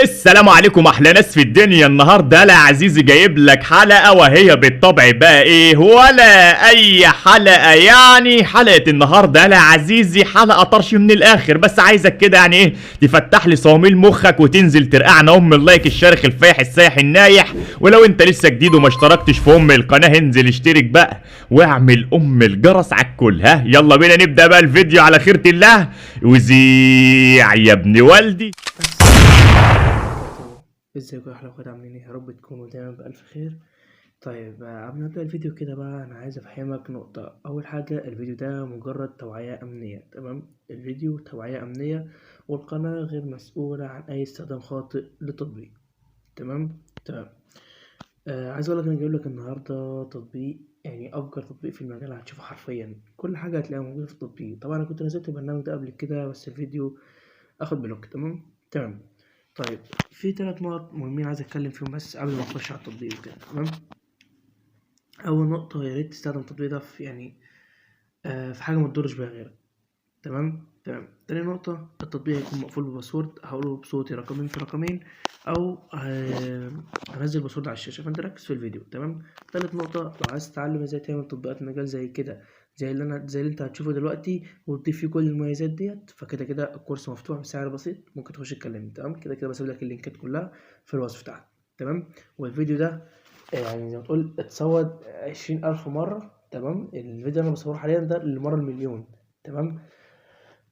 السلام عليكم احلى ناس في الدنيا. النهارده انا عزيزي جايب لك حلقه وهي بالطبع بقى ايه ولا اي حلقه، يعني حلقه النهارده انا عزيزي حلقه طرش من الاخر، بس عايزك كده يعني ايه تفتح لي صواميل مخك وتنزل ترقعنا اللايك الشارخ الفايح السايح النايح. ولو انت لسه جديد وما اشتركتش في القناه انزل اشترك بقى واعمل الجرس على الكل. ها يلا بينا نبدا بقى الفيديو على خيرة الله. وزيع يا ابن والدي. ازيكم يا احلى اخوات، عاملين ايه؟ يا رب تكونوا دايما بألف خير. طيب قبل ما نبدأ الفيديو كده بقى انا عايز افهمك نقطة. اول حاجة، الفيديو ده مجرد توعية امنية، تمام؟ الفيديو توعية امنية، والقناة غير مسؤولة عن اي استخدام خاطئ للتطبيق. تمام. عايز اقول لك انا جايب لك النهارده تطبيق، يعني افجر تطبيق في المجال. هتشوفه حرفيا كل حاجة هتلاقيها موجودة في التطبيق. طبعا انا كنت نزلت البرنامج ده قبل كده بس الفيديو اخد بلوك. تمام. طيب، في 3 نقط مهمين عايز اتكلم فيهم بس قبل ما نخش على التطبيق وكده. تمام. اول نقطة، يا ريت تستخدم التطبيق ده في في حاجة ما تضرش بيها غيرك. تمام. تاني نقطة، التطبيق هيكون مقفول بباسورد، هقوله بصوتي رقمين في رقمين، او هنزل باسورد على الشاشة، فانت ركز في الفيديو. تمام. تالت نقطة، لو عايز تتعلم ازاي تعمل تطبيقات مجال زي كده، زي اللي انت هتشوفه دلوقتي، وتضيف فيه كل المميزات ديت، فكده كده الكورس مفتوح بسعر بسيط، ممكن تخش تكلمني. تمام، كده بسيب لك اللينكات كلها في الوصف تحت. تمام. والفيديو ده يعني زي ما تقول اتصور 20,000 مرة. تمام. الفيديو اللي انا بصوره حاليا ده للمرة المليون. تمام.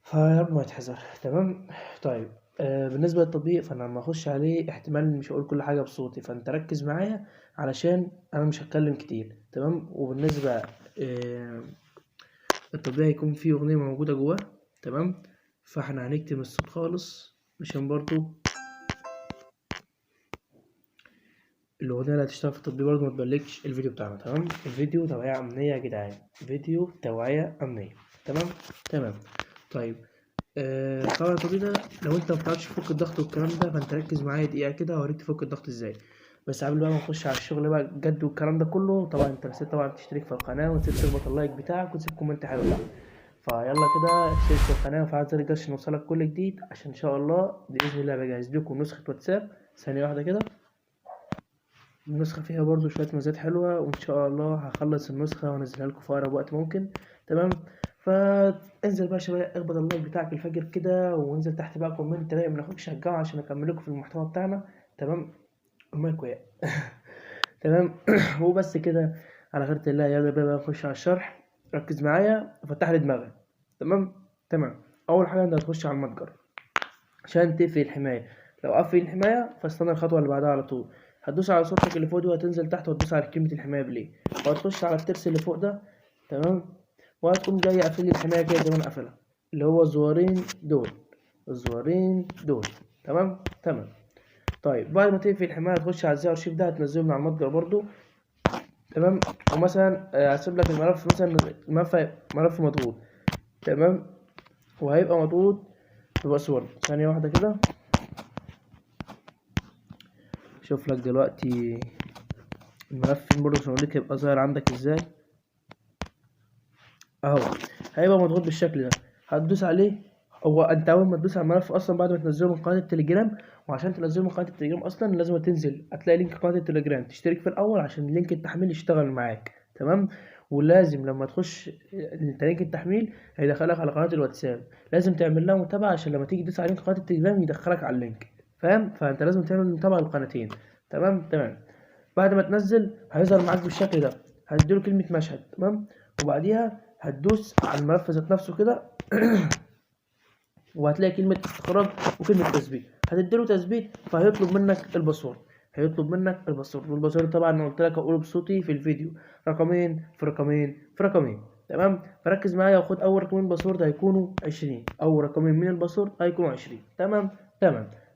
فيا رب ما يتحذر. تمام. طيب، بالنسبة للتطبيق فأنا لما أخش عليه احتمال مش هقول كل حاجة بصوتي، فأنت ركز معايا علشان أنا مش هتكلم كتير. تمام. وبالنسبة التطبيق هيكون فيه أغنية موجودة جواه. تمام. فاحنا هنكتم الصوت خالص عشان برضو الأغنية اللي هتشتغل في التطبيق برضو ما تبلكش الفيديو بتاعنا. تمام. الفيديو توعية أمنية يا جدعان، فيديو توعية أمنية. تمام. طيب، طبعا التطبيق ده لو انت مبتعرفش تفك الضغط والكلام ده فانت ركز معايا دقيقة كده هوريك تفك الضغط ازاي. بس قبل بقى ما نخش على الشغل بقى جد والكلام ده كله، طبعا انت نسيت طبعا تشترك في القناة ونسيت تربط اللايك بتاعك وتسيب كومنت حلو تحت. فيلا كده اشترك في القناة وفعل زر الجرس عشان يوصلك كل جديد، عشان ان شاء الله بإذن الله بجهز لكم نسخة واتساب. ثانية واحدة كده، النسخة فيها برضو شوية مزايا حلوة، وإن شاء الله هخلص النسخة وأنزلها لكم في أقرب وقت ممكن. تمام. فانزل بقى يا شباب، اخبط اللايك بتاعك الفجر كده، وانزل تحت بقى كومنت رايق من أخوك شجعه عشان أكمل لكم في المحتوى بتاعنا. تمام. المايك وقع. تمام. وبس كده، على خيرة الله. يلا بقى نخش على الشرح. ركز معايا وفتح لي دماغك. تمام. أول حاجة أنت هتخش على المتجر عشان تقفل الحماية. لو قفل الحماية فاستنى الخطوة اللي بعدها على طول. هتدوس على صورتك اللي فوق دي وهتنزل تحت وتدوس على كلمة الحماية بليه، وهتخش على الترس اللي فوق ده. تمام. وهتقوم جاي قافل لي الحماية كده زي ما انا قافلها، اللي هو الزوارين دول. تمام. طيب، بعد ما تقفل الحماية هتخش على الزي ارشيف ده، هتنزله من على المتجر برضو. تمام. ومثلا هسيب لك الملف، مثلا ملف مضغوط. تمام. وهيبقى مضغوط بباسورد. ثانية واحدة كده، شوف لك دلوقتي الملف برضه عشان اوريك هيبقى ظاهر عندك ازاي. اهو هيبقى مضغوط بالشكل ده، هتدوس عليه. هو انت اول ما تدوس على الملف اصلا بعد ما تنزله من قناه التليجرام، وعشان تنزله من قناه التليجرام اصلا لازم تنزل هتلاقي لينك قناه التليجرام، تشترك في الاول عشان لينك التحميل يشتغل معاك. تمام. ولازم لما تخش انت لينك التحميل هيدخلك على قناه الواتساب، لازم تعمل لها متابعه عشان لما تيجي تدوس على لينك قناه التليجرام يدخلك على اللينك. فاهم؟ فانت لازم تعمل متابعه للقناتين. تمام. بعد ما تنزل هيظهر معاك بالشكل ده، هتديله كلمة مشهد. تمام. وبعديها هتدوس على الملف ذات نفسه كده. وهتلاقي كلمة استخراج وكلمة تثبيت، هتديله تثبيت فهيطلب منك الباسورد. والباسورد طبعا انا قلت لك اقوله بصوتي في الفيديو، رقمين في رقمين. تمام. فركز معايا وخد اول رقمين باسورد هيكونوا 20، اول رقمين من الباسورد هيكونوا 20. تمام.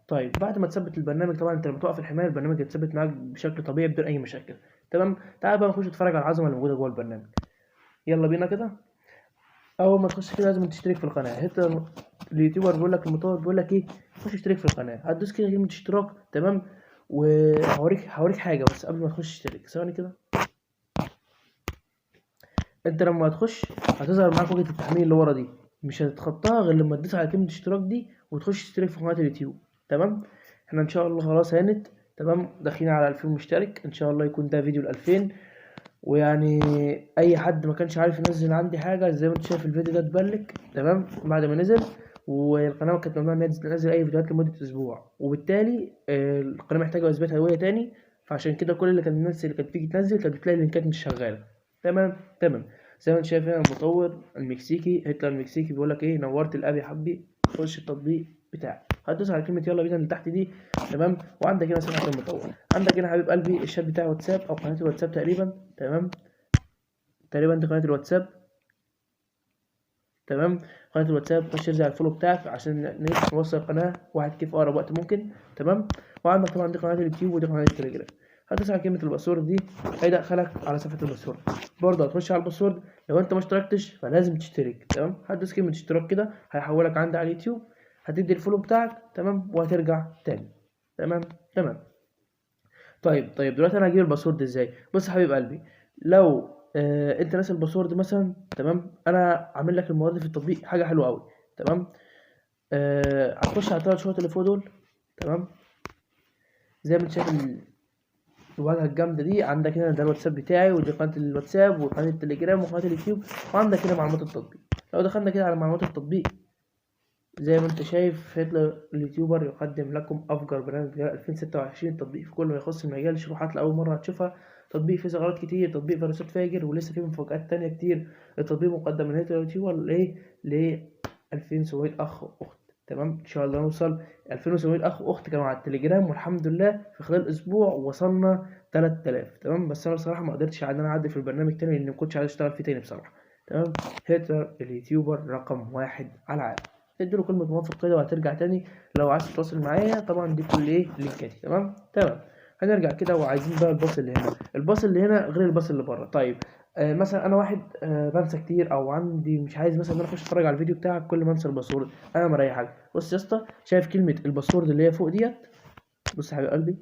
طيب، بعد ما تثبت البرنامج، طبعا انت لما توقف الحمايه البرنامج يتثبت معاك بشكل طبيعي بدون اي مشاكل. تمام. تعال بقى نخش نتفرج على العظمه اللي موجوده جوه البرنامج. يلا بينا كده. اول ما تخش كده لازم تشترك في القناه. اليوتيوبر بيقول لك، المطور بيقول لك ايه؟ خش اشترك في القناه. هتدوس كده كلمه اشتراك. تمام. وهوريك حاجه بس قبل ما تخش اشترك، ثواني كده. انت لما هتخش هتظهر معاك واجهه التحميل اللي ورا دي، مش هتتخطاها غير لما تدوس على كلمه اشتراك دي وتخش تشترك في قناه اليوتيوب. تمام. احنا ان شاء الله خلاص هانت تمام، داخلين على 2000 مشترك ان شاء الله، يكون ده فيديو ال2000. ويعني اي حد ما كانش عارف ينزل عندي حاجه زي ما انت شايف الفيديو ده اتبلك تمام بعد ما نزل. والقناه كانت ممنوع انها تنزل اي فيديوهات لمده اسبوع، وبالتالي القناه محتاجه اثبات هويه تاني. فعشان كده كل اللي كان الناس اللي كانت بتيجي تنزل كانت بتلاقي اللينكات مش شغاله. تمام. زي ما انت شايف هنا المطور المكسيكي هتلر المكسيكي بيقول لك ايه: نورت الاب يا حبي، خش التطبيق بتاعك. هتدوس على كلمه يلا بينا اللي تحت دي تمام. وعندك هنا صفحه المطور، عندك هنا حبيب قلبي الشات بتاع واتساب او قناه الواتساب تقريبا تمام. تقريبا دي قناه الواتساب تمام. قناه الواتساب خش ارجع الفولو بتاعك عشان نوصل القناه واحد كيف اقرب وقت ممكن تمام. وعندك طبعا دي قناه اليوتيوب ودي قناه التليجرام. هتدوس على كلمه الباسورد دي هيدخلك على صفحه الباسورد. برضه هتخش على الباسورد، لو انت ما اشتركتش فلازم تشترك تمام. هتدوس كلمه اشتراك كده هيحولك عندي على اليوتيوب، هتدي الفولو بتاعك تمام وهترجع تاني. تمام. طيب دلوقتي انا هجيب الباسورد ازاي؟ بص يا حبيب قلبي، لو انت ناسي الباسورد مثلا تمام، انا عامل لك المواد في التطبيق حاجه حلوه قوي تمام. هتخش على الثلاث شروط اللي فوق دول تمام. زي ما انت شايف الواجهه الجامده دي، عندك هنا ده الواتساب بتاعي ودي قناه الواتساب وقناه التليجرام وقناه اليوتيوب، وعندك هنا معلومات التطبيق. لو دخلنا كده على معلومات التطبيق زي ما انت شايف هتلر اليوتيوبر يقدم لكم افجر برنامج في 2026، تطبيق في كل ما يخص المجال، شروحات لاول مره هتشوفها، تطبيق فيه ثغرات كتير، تطبيق فيروسات فاجر، ولسه فيه مفاجآت تانية كتير. التطبيق مقدم من هتلر اليوتيوبر ل 2700 اخ واخت تمام. ان شاء الله نوصل 2700 اخ واخت كانوا على التليجرام، والحمد لله في خلال اسبوع وصلنا 3000 تمام. بس انا بصراحه ما قدرتش ان انا اعدي في البرنامج تاني لان ما كنتش عايز اشتغل فيه تاني بصراحه تمام. هتلر اليوتيوبر رقم 1 على العالم. تديله كلمة موافق كده وهترجع تاني. لو عايز تتواصل معايا طبعا دي كل لينكاتي تمام. هنرجع كده وعايزين بقى الباص اللي هنا، الباص اللي هنا غير الباص اللي بره. طيب مثلا انا واحد بنسى كتير او عندي مش عايز مثلا ان انا اخش اتفرج على الفيديو بتاعك كل ما انسى الباسورد، انا مريحك. بص يا اسطى، شايف كلمة الباسورد اللي هي فوق ديت؟ بص يا حبيب قلبي،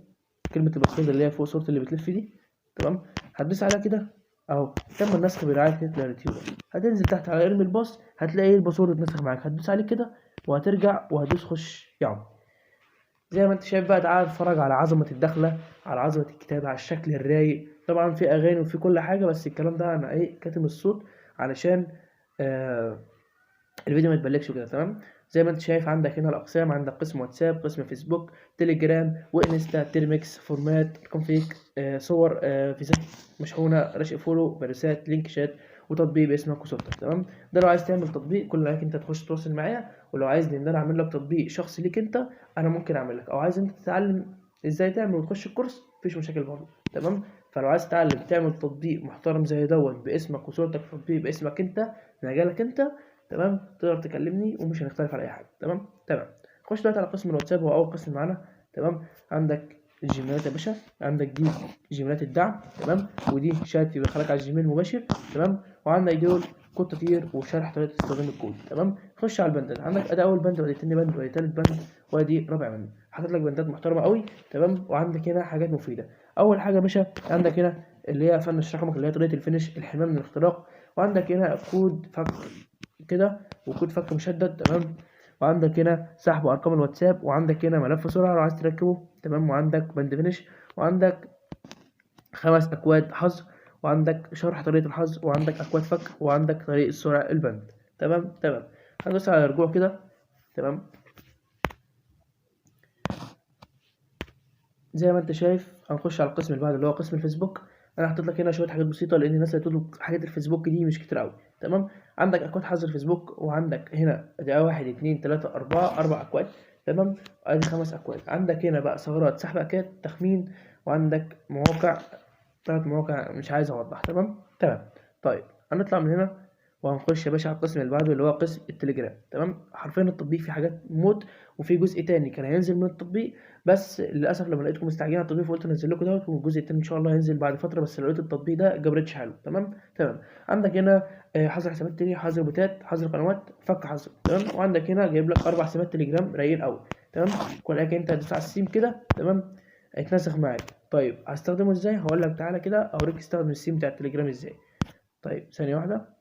كلمة الباسورد اللي هي فوق صورة اللي بتلف دي تمام، هتدوس عليها كده اهو، تم النسخ برعاية هتلر اليوتيوبر. هتنزل تحت على ارمي الباص هتلاقي الباسورد اتنسخ معاك، هتدوس عليه كده وهترجع وهتدوس خش يعمل. زي ما انت شايف بقى، تعال اتفرج على عظمة الدخلة، على عظمة الكتابة، على الشكل الرايق. طبعا في اغاني وفي كل حاجة، بس الكلام ده انا كاتم الصوت علشان آه الفيديو ما يتبلكش كده تمام. زي ما انت شايف عندك هنا الاقسام، عندك قسم واتساب، قسم فيسبوك، تليجرام، وانستا، تيرمكس، فورمات، كونفيك، صور، فيزات مشحونه، رشق فولو، فيروسات، لينك شات، وتطبيق باسمك وصورتك تمام. ده لو عايز تعمل تطبيق كل اللي عليك انت تخش تتواصل معايا، ولو عايز ان انا اعمل لك تطبيق شخصي ليك انت انا ممكن اعمل لك، او عايز انت تتعلم ازاي تعمل وتخش الكورس مفيش مشاكل برضه تمام. فلو عايز تتعلم تعمل تطبيق محترم زي باسمك وصورتك، تطبيق باسمك انت مجالك انت تمام، تقدر تكلمني ومش هنختلف على اي حاجه تمام. خش دلوقتي على قسم الواتساب، هو اول قسم معانا تمام. عندك الجيميلات يا باشا، عندك دي جيميلات الدعم تمام، ودي شات يدخلك على الجيميل مباشر تمام. وعندك دول كود تطير وشرح طريقه استخدام الكود تمام. خش على البندات، عندك ادي اول بند وادي تاني بند وادي تالت بند وادي رابع بند، حاطط لك بندات محترمه قوي تمام. وعندك هنا حاجات مفيده. اول حاجه يا باشا عندك هنا اللي هي فن الشرح اللي هي طريقه الفينش، الحمايه من الاختراق. وعندك هنا كود فك كده وكود فك مشدد تمام. وعندك هنا سحب ارقام الواتساب، وعندك هنا ملف سرعه لو عايز تركبه تمام. وعندك بند فينش، وعندك 5 اكواد حظر، وعندك شرح طريقه الحظر، وعندك اكواد فك، وعندك طريقه سرعه البند تمام. هندوس على رجوع كده تمام. زي ما انت شايف هنخش على القسم اللي بعده اللي هو قسم الفيسبوك. انا حاطط لك هنا شويه حاجات بسيطه لان الناس اللي تطلب حاجات الفيسبوك دي مش كتير قوي تمام. عندك اكواد حظر فيسبوك، وعندك هنا ادي 1 2 3 4 4 اكواد تمام. ادي 5 اكواد. عندك هنا بقى ثغرات، سحب اكواد، تخمين، وعندك مواقع، 3 مواقع مش عايز اوضح تمام. طيب هنطلع من هنا وهنخش يا باشا على القسم اللي بعده اللي هو قسم التليجرام تمام. حرفيا التطبيق فيه حاجات موت، وفي جزء تاني كان هينزل من التطبيق بس للاسف لما لقيتكم مستعجلين على التطبيق فقلت انزل لكم دوت، والجزء التاني ان شاء الله هينزل بعد فتره، بس لقيت التطبيق ده جبرتش حلو تمام. عندك هنا حظر حسابات تاني، حظر بوتات، حظر قنوات، فك حظر تمام. وعندك هنا جايب لك 4 حسابات تليجرام رايقين قوي تمام. ولكن انت هتدوس على السيم كده تمام هيتنسخ معاك. طيب هستخدمه ازاي؟ هقول لك تعالى كده اوريك تستخدم السيم بتاع التليجرام ازاي. طيب ثانيه واحده،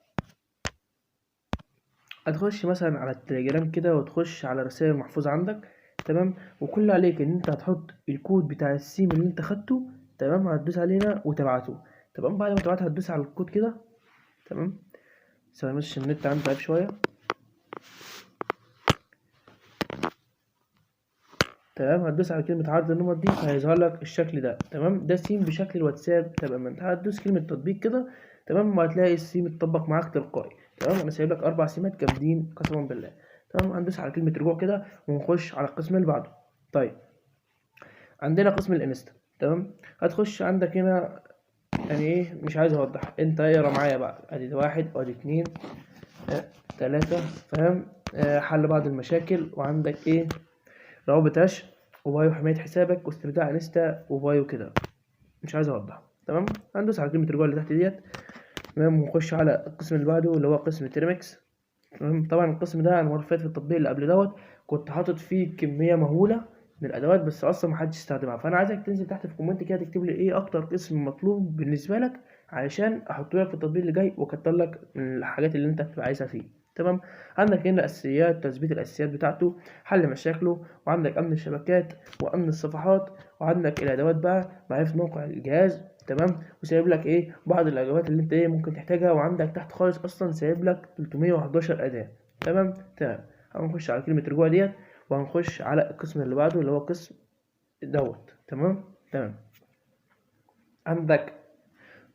هتخش مثلا على التليجرام كده وتخش على رسائل محفوظة عندك تمام. وكل اللي عليك ان انت هتحط الكود بتاع السيم اللي انت خدته، تمام، هتدوس علينا وتبعته، تمام. بعد ما تبعته هتدوس على الكود كده، تمام. ثواني بس النت عندي ضعيف شويه، تمام. هتدوس على كلمة عرض النمط دي فهيظهر لك الشكل ده، تمام. ده سيم بشكل الواتساب تماما. انت هتدوس كلمة تطبيق كده، تمام، وهتلاقي السيم اتطبق معاك تلقائي، تمام. انا سايب لك 4 سيمات جامدين قسما بالله، تمام. هندوس على كلمة رجوع كده ونخش على القسم اللي بعده. طيب عندنا قسم الانستا، تمام. هتخش عندك هنا، يعني ايه، مش عايز اوضح، انت اقرا معايا بقى. ادي 1 وادي 2 3، فاهم. حل بعض المشاكل، وعندك ايه، روابط هش، وبايو حماية حسابك، واسترجاع انستا، وبايو كده، مش عايز اوضح، تمام. هندوس على كلمة رجوع اللي تحت ديت، تمام. ونخش على القسم اللي بعده اللي هو قسم تيرمكس، تمام. طبعا القسم ده انا المره اللي فاتت في التطبيق اللي قبل دوت كنت حاطط فيه كميه مهوله من الادوات، بس اصلا محدش استخدمها. فانا عايزك تنزل تحت في كومنت كده تكتب لي ايه اكتر قسم مطلوب بالنسبه لك، علشان احطه لك في التطبيق اللي جاي واكتر لك من الحاجات اللي انت هتبقى عايزها فيه، تمام. عندك هنا الاساسيات، تثبيت الاساسيات بتاعته، حل مشاكله، وعندك امن الشبكات وامن الصفحات، وعندك الادوات بقى، معرفة موقع الجهاز، تمام. وسايب لك ايه بعض الادوات اللي انت ايه ممكن تحتاجها، وعندك تحت خالص اصلا سايب لك 311 اداة، تمام. تمام. هنخش على كلمة رجوع ديت، وهنخش على القسم اللي بعده اللي هو قسم دوت، تمام. تمام. عندك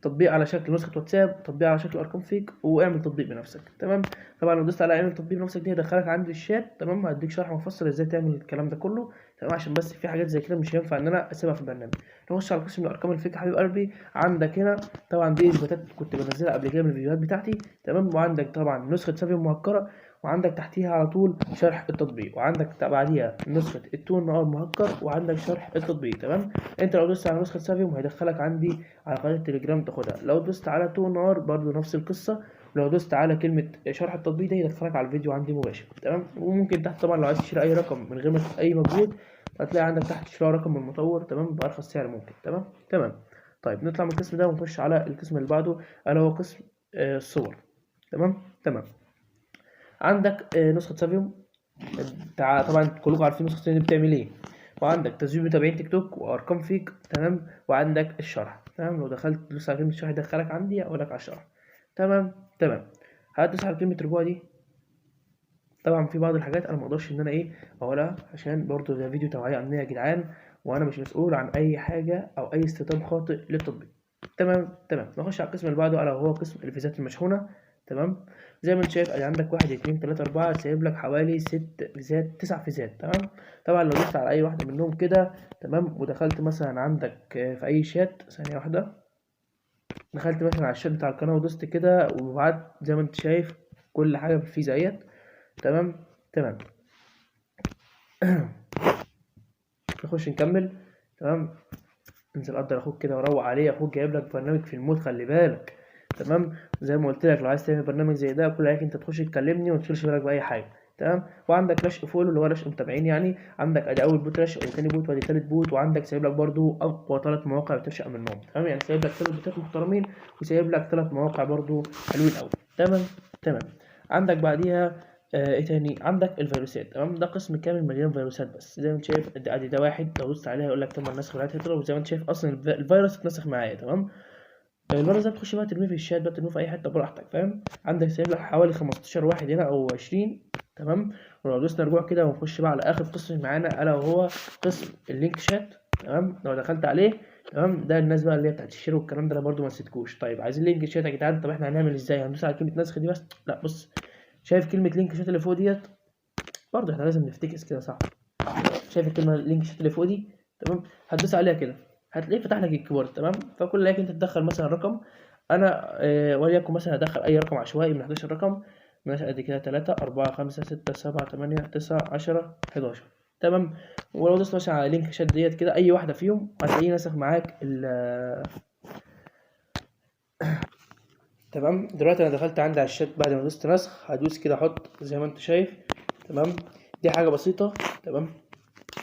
تطبيق على شكل نسخة واتساب، تطبيق على شكل ارقام فيك، واعمل تطبيق بنفسك، تمام. طبعا لو دوست على اعمل تطبيق بنفسك دي هيدخلك عند الشات، تمام. هديك شرح مفصل ازاي تعمل الكلام ده كله، تمام. عشان بس في حاجات زي كده مش هينفع ان انا اسيبها في البرنامج. نخش على قسم الارقام الفيك يا حبيب قلبي. عندك هنا طبعا دي اثباتات كنت بنزلها قبل كده من الفيديوهات بتاعتي، تمام. وعندك طبعا نسخة سافي مهكرة، وعندك تحتيها على طول شرح التطبيق، وعندك بعديها نسخة التون نهار مهكر، وعندك شرح التطبيق، تمام. انت لو دوست على نسخة سافيوم هيدخلك عندي على قناة التليجرام تاخدها. لو دوست على تون نهار برضو نفس القصة، ولو دوست على كلمة شرح التطبيق ده يدخلك على الفيديو عندي مباشر، تمام. وممكن تحت طبعا لو عايز تشتري اي رقم من غير ما اي مجهود هتلاقي عندك تحت شراء رقم من المطور، تمام، بأرخص سعر ممكن، تمام. تمام. طيب نطلع من القسم ده ونخش على القسم اللي بعده الا هو قسم الصور، تمام. تمام. عندك نسخة سافيوم، طبعا كلكم عارفين نسخة سافيوم بتعمل ايه. وعندك تسجيل متابعين تيك توك وارقام فيك، تمام. وعندك الشرح، تمام. لو دخلت تدوس على كلمة الشرح يدخلك عندي اقول لك على الشرح، تمام. تمام. هتدوس على كلمة رجوع دي. طبعا في بعض الحاجات انا ما اقدرش ان انا ايه اقولها، عشان برضو ده فيديو توعية امنية يا جدعان، وانا مش مسؤول عن اي حاجة او اي استخدام خاطئ للتطبيق، تمام. تمام. نخش على القسم اللي بعده الا وهو قسم الفيزات المشحونة، تمام. زي ما انت شايف ادي عندك 1 2 3 4 سايب لك حوالي 6 فيزات 9 فيزات، تمام. طبعا لو دوست على اي واحدة منهم كده، تمام، ودخلت مثلا عندك في اي شات، ثانية واحدة، دخلت مثلا على الشات بتاع القناة ودوست كده وبعد زي ما انت شايف كل حاجة في الفيزا اهيت، تمام. تمام. نخش نكمل، تمام. انزل قدر اخوك كده وروق عليه، اخوك جايب لك برنامج في المود، خلي بالك، تمام. زي ما قلت لك لو عايز تعمل برنامج زي ده كل عليك انت تخش تكلمني وما تشغلش بالك باي حاجه، تمام. وعندك رشق فولو اللي هو رشق متابعين يعني، عندك ادي اول بوت رشق، وادي تاني بوت، وادي تالت بوت، وعندك سايب لك برضو اقوى 3 مواقع بترشق منهم، تمام. يعني سايب لك 3 بوتات محترمين، وسايب لك 3 مواقع برضو حلوين قوي، تمام. تمام. عندك بعديها ايه تاني، عندك الفيروسات، تمام. ده قسم كامل مليان فيروسات، بس زي ما انت شايف ادي ده واحد لو دوست عليها يقول لك تم النسخ من هتلر، وزي ما انت شايف اصلا الفيروس اتنسخ معايا، تمام. الفيروس ده بتخش بقى ترميه في الشات بقى، ترميه في اي حته براحتك، فاهم. عندك سايب لك حوالي 15 واحد هنا او 20، تمام. ولو دوسنا رجوع كده ونخش بقى على اخر قسم معانا الا وهو قسم اللينك شات، تمام. لو دخلت عليه، تمام، ده الناس بقى اللي هي بتاعت الشير والكلام ده انا برده ما نسيتكوش. طيب عايزين لينك شات يا جدعان، طب احنا هنعمل ازاي؟ هندوس على كلمه نسخ دي بس؟ لا، بص، شايف كلمه لينك شات اللي فوق ديت؟ برضه احنا لازم نفتكس كده، صح؟ شايف الكلمه لينك شات اللي فوق دي، تمام. هتدوس عليها كده هتلاقيه فتح لك الكيبورد، تمام. فكل لك انت تدخل مثلا رقم، انا وليكن مثلا هدخل اي رقم عشوائي من 11 رقم، مثلا ادي كده 3 4 5 6 7 8 9 10 11، تمام. ولو دوست مثلا على لينك شات ديت كده اي واحده فيهم هتلاقيه نسخ معاك تمام. دلوقتي انا دخلت عندي على الشات بعد ما دوست نسخ، هدوس كده احط زي ما انت شايف، تمام. دي حاجه بسيطه، تمام.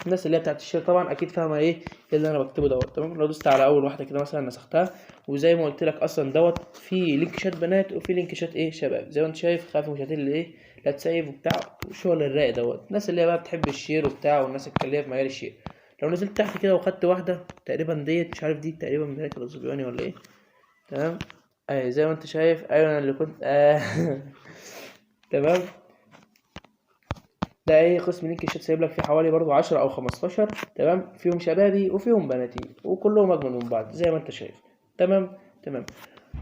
الناس اللي هي بتاعت الشير طبعا اكيد فاهمه ايه اللي انا بكتبه دوت، تمام. لو دوست على اول واحده كده مثلا نسختها وزي ما قلت لك اصلا دوت في لينك شات بنات وفي لينك شات ايه شباب، زي ما انت شايف خاف مش اللي ايه لا تسيف وبتاع وشغل الرايق دوت. الناس اللي هي بقى بتحب الشير وبتاع والناس اللي هي في مجال الشير، لو نزلت تحت كده وخدت واحده تقريبا ديت مش عارف دي تقريبا ملك الاسبوعاني ولا ايه، تمام. زي ما انت شايف ايوه انا اللي كنت تمام. ده ايه قسم لينك الشات سايب لك فيه حوالي برضو 10 او 15، تمام، فيهم شبابي وفيهم بناتي وكلهم اجمل من بعض زي ما انت شايف. تمام تمام.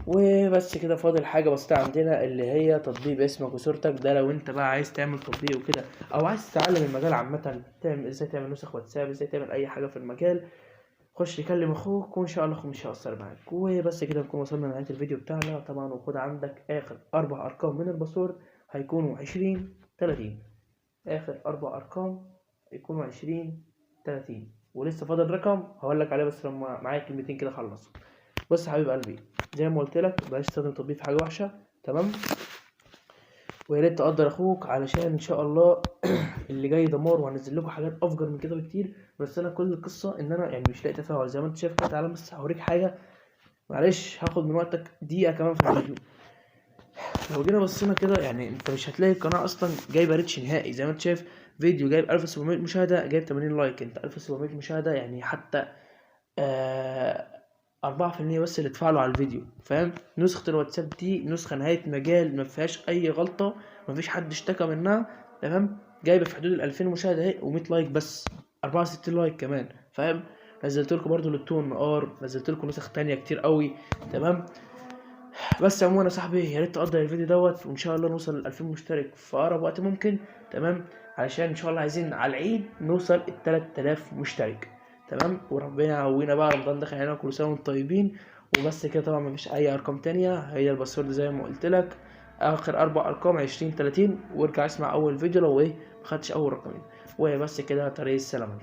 وبس كده فاضل حاجه بسيطه عندنا اللي هي تطبيق باسمك وصورتك. ده لو انت بقى عايز تعمل تطبيق وكده او عايز تتعلم المجال عامه، تعمل ازاي تعمل نسخ واتساب، ازاي تعمل اي حاجه في المجال، خش يكلم اخوك وان شاء الله اخوك مش هيقصر معاك. وبس كده نكون وصلنا لنهايه الفيديو بتاعنا طبعا. وخد عندك اخر 4 ارقام من الباسورد هيكونوا 20 30، اخر 4 ارقام يكونوا 20 30، ولسه فاضل رقم هقول لك عليه بس لما معايا كلمتين كده خلص. بص يا حبيب قلبي، زي ما قلت لك بلاش تستخدم تطبيق في حاجه وحشه، تمام. ويا ريت تقدر اخوك علشان ان شاء الله اللي جاي دمار، وهنزل لكم حاجات افجر من كده بكتير. بس انا كل القصه ان انا يعني مش لاقي تفاعل زي ما انت شايف كده. تعالى بس هوريك حاجه، معلش هاخد من وقتك دقيقه كمان في الفيديو. لو جينا بصينا كده يعني انت مش هتلاقي القناه اصلا جايبه ريتش نهائي. زي ما انت شايف فيديو جايب 1700 مشاهده، جايب 80 لايك. انت 1700 مشاهده يعني حتى 4% بس اللي اتفاعلوا على الفيديو، فاهم. نسخة الواتساب دي نسخة نهاية مجال ما فيهاش أي غلطة، ما فيش حد اشتكى منها، تمام. جايبة في حدود 2000 مشاهدة اهي و100 لايك بس، 64 لايك كمان، فاهم. نزلت لكم برضو للتون ار، نزلت لكم نسخ تانية كتير قوي، تمام. بس عموما يا صاحبي يا ريت تقدر الفيديو دوت، وان شاء الله نوصل ل 2000 مشترك في اقرب وقت ممكن، تمام. علشان ان شاء الله عايزين على العيد نوصل ال 3000 مشترك، تمام. وربنا يعوينا بقى، رمضان داخل علينا كل سنه وانتم طيبين. وبس كده طبعا مفيش اي ارقام تانية، هي الباسورد زي ما قلت لك، اخر 4 ارقام 20 30. وارجع اسمع اول فيديو لو ايه مخدتش اول رقمين. وبس كده طريق السلامه.